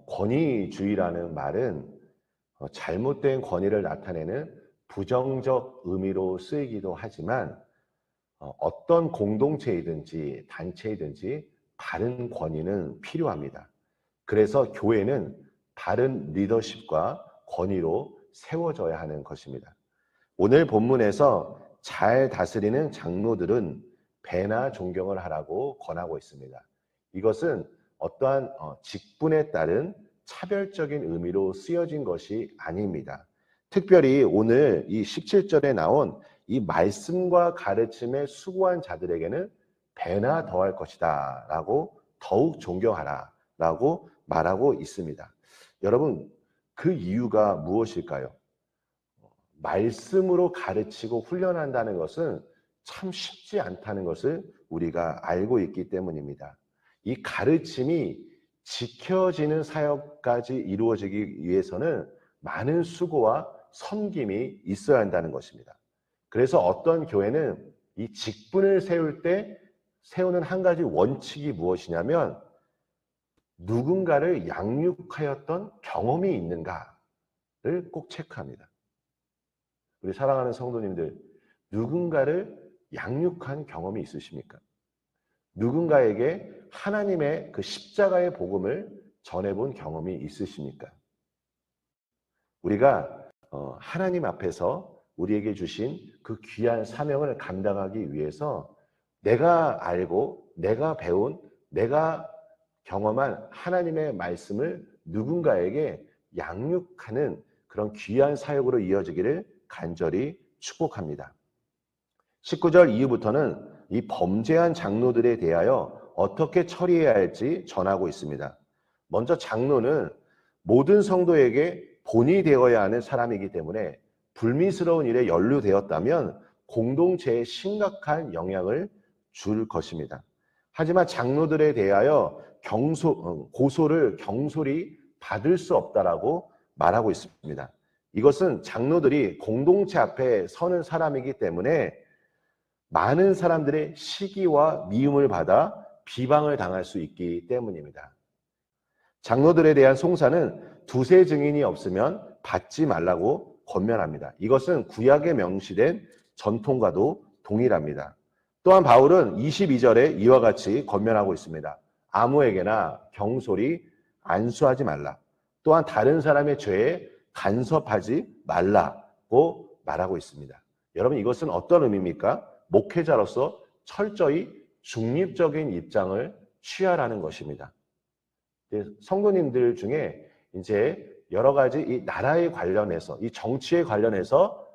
권위주의라는 말은 잘못된 권위를 나타내는 부정적 의미로 쓰이기도 하지만 어떤 공동체이든지 단체이든지 바른 권위는 필요합니다. 그래서 교회는 바른 리더십과 권위로 세워져야 하는 것입니다. 오늘 본문에서 잘 다스리는 장로들은 배나 존경을 하라고 권하고 있습니다. 이것은 어떠한 직분에 따른 차별적인 의미로 쓰여진 것이 아닙니다. 특별히 오늘 이 17절에 나온 이 말씀과 가르침에 수고한 자들에게는 배나 더할 것이다 라고 더욱 존경하라 라고 말하고 있습니다. 여러분, 그 이유가 무엇일까요? 말씀으로 가르치고 훈련한다는 것은 참 쉽지 않다는 것을 우리가 알고 있기 때문입니다. 이 가르침이 지켜지는 사역까지 이루어지기 위해서는 많은 수고와 섬김이 있어야 한다는 것입니다. 그래서 어떤 교회는 이 직분을 세울 때 세우는 한 가지 원칙이 무엇이냐면 누군가를 양육하였던 경험이 있는가를 꼭 체크합니다. 우리 사랑하는 성도님들, 누군가를 양육한 경험이 있으십니까? 누군가에게 하나님의 그 십자가의 복음을 전해본 경험이 있으십니까? 우리가 하나님 앞에서 우리에게 주신 그 귀한 사명을 감당하기 위해서 내가 알고 내가 배운 내가 경험한 하나님의 말씀을 누군가에게 양육하는 그런 귀한 사역으로 이어지기를 간절히 축복합니다. 19절 이후부터는 이 범죄한 장로들에 대하여 어떻게 처리해야 할지 전하고 있습니다. 먼저 장로는 모든 성도에게 본이 되어야 하는 사람이기 때문에 불미스러운 일에 연루되었다면 공동체에 심각한 영향을 줄 것입니다. 하지만 장로들에 대하여 고소를 경솔히 받을 수 없다라고 말하고 있습니다. 이것은 장로들이 공동체 앞에 서는 사람이기 때문에 많은 사람들의 시기와 미움을 받아 비방을 당할 수 있기 때문입니다. 장로들에 대한 송사는 두세 증인이 없으면 받지 말라고 권면합니다. 이것은 구약에 명시된 전통과도 동일합니다. 또한 바울은 22절에 이와 같이 권면하고 있습니다. 아무에게나 경솔히 안수하지 말라. 또한 다른 사람의 죄에 간섭하지 말라고 말하고 있습니다. 여러분, 이것은 어떤 의미입니까? 목회자로서 철저히 중립적인 입장을 취하라는 것입니다. 성도님들 중에 이제 여러 가지 이 나라에 관련해서, 이 정치에 관련해서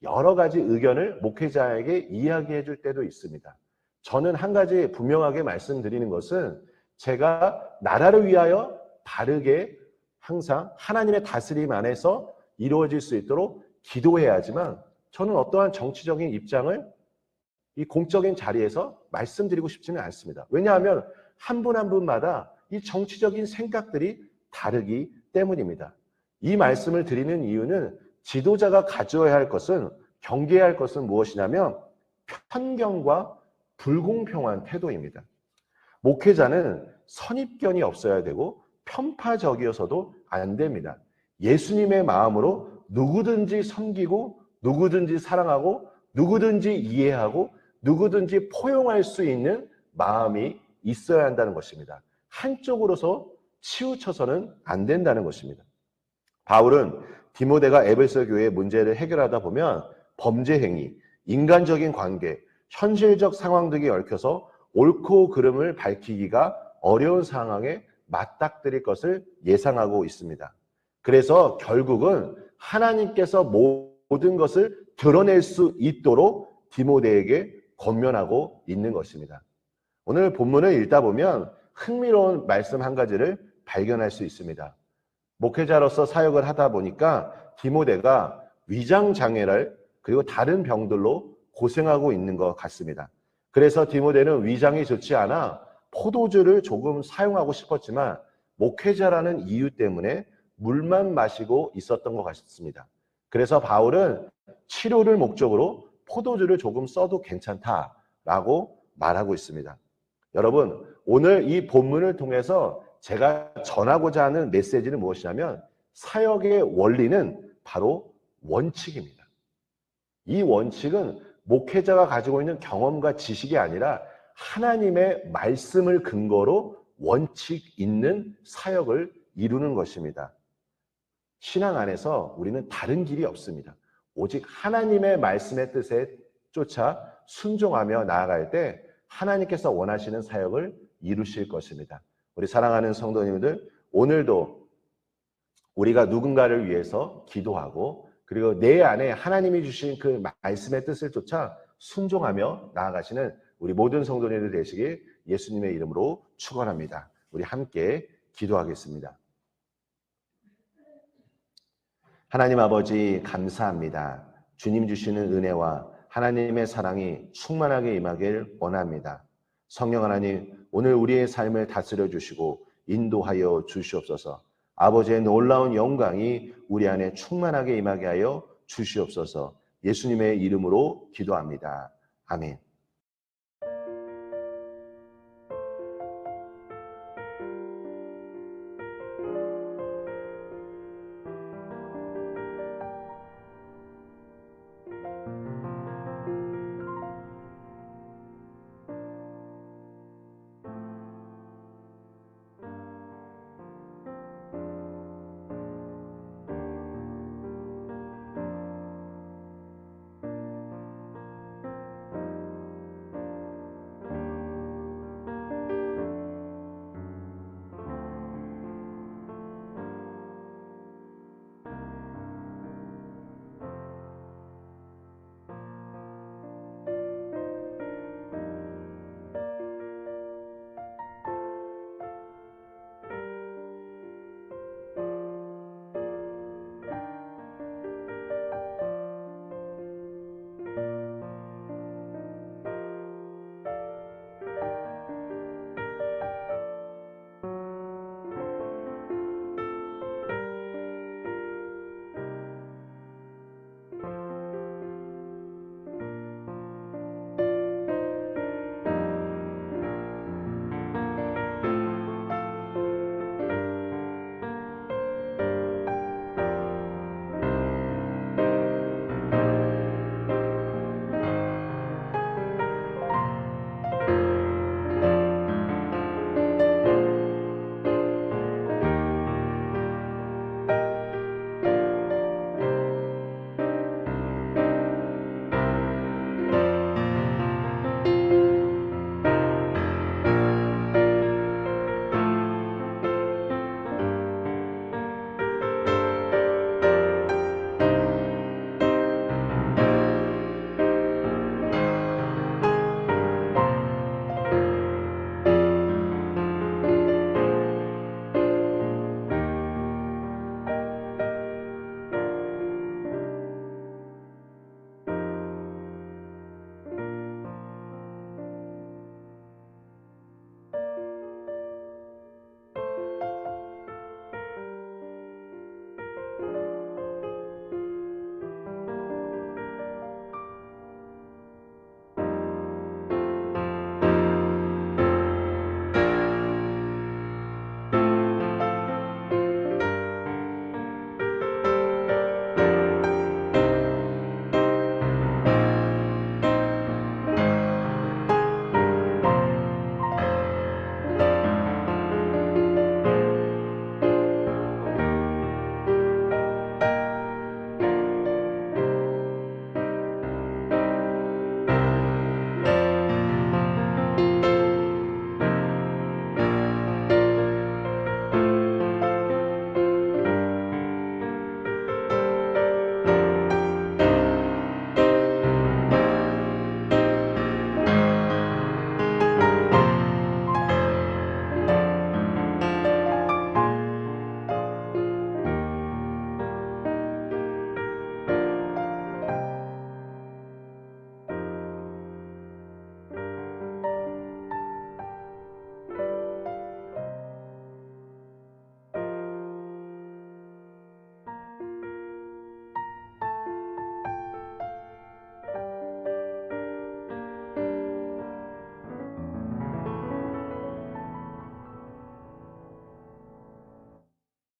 여러 가지 의견을 목회자에게 이야기해 줄 때도 있습니다. 저는 한 가지 분명하게 말씀드리는 것은 제가 나라를 위하여 바르게 항상 하나님의 다스림 안에서 이루어질 수 있도록 기도해야 하지만 저는 어떠한 정치적인 입장을 이 공적인 자리에서 말씀드리고 싶지는 않습니다. 왜냐하면 한 분 한 분마다 이 정치적인 생각들이 다르기 때문입니다. 이 말씀을 드리는 이유는 지도자가 가져야 할 것은, 경계해야 할 것은 무엇이냐면 편견과 불공평한 태도입니다. 목회자는 선입견이 없어야 되고 편파적이어서도 안 됩니다. 예수님의 마음으로 누구든지 섬기고 누구든지 사랑하고 누구든지 이해하고 누구든지 포용할 수 있는 마음이 있어야 한다는 것입니다. 한쪽으로서 치우쳐서는 안 된다는 것입니다. 바울은 디모데가 에베소 교회의 문제를 해결하다 보면 범죄 행위, 인간적인 관계, 현실적 상황 등이 얽혀서 옳고 그름을 밝히기가 어려운 상황에 맞닥뜨릴 것을 예상하고 있습니다. 그래서 결국은 하나님께서 모든 것을 드러낼 수 있도록 디모데에게 권면하고 있는 것입니다. 오늘 본문을 읽다 보면 흥미로운 말씀 한 가지를 발견할 수 있습니다. 목회자로서 사역을 하다 보니까 디모데가 위장장애를 그리고 다른 병들로 고생하고 있는 것 같습니다. 그래서 디모데는 위장이 좋지 않아 포도주를 조금 사용하고 싶었지만 목회자라는 이유 때문에 물만 마시고 있었던 것 같습니다. 그래서 바울은 치료를 목적으로 포도주를 조금 써도 괜찮다라고 말하고 있습니다. 여러분, 오늘 이 본문을 통해서 제가 전하고자 하는 메시지는 무엇이냐면 사역의 원리는 바로 원칙입니다. 이 원칙은 목회자가 가지고 있는 경험과 지식이 아니라 하나님의 말씀을 근거로 원칙 있는 사역을 이루는 것입니다. 신앙 안에서 우리는 다른 길이 없습니다. 오직 하나님의 말씀의 뜻에 쫓아 순종하며 나아갈 때 하나님께서 원하시는 사역을 이루실 것입니다. 우리 사랑하는 성도님들, 오늘도 우리가 누군가를 위해서 기도하고 그리고 내 안에 하나님이 주신 그 말씀의 뜻을 쫓아 순종하며 나아가시는 우리 모든 성도님들 되시길 예수님의 이름으로 축원합니다. 우리 함께 기도하겠습니다. 하나님 아버지 감사합니다. 주님 주시는 은혜와 하나님의 사랑이 충만하게 임하길 원합니다. 성령 하나님, 오늘 우리의 삶을 다스려 주시고 인도하여 주시옵소서. 아버지의 놀라운 영광이 우리 안에 충만하게 임하게 하여 주시옵소서. 예수님의 이름으로 기도합니다. 아멘.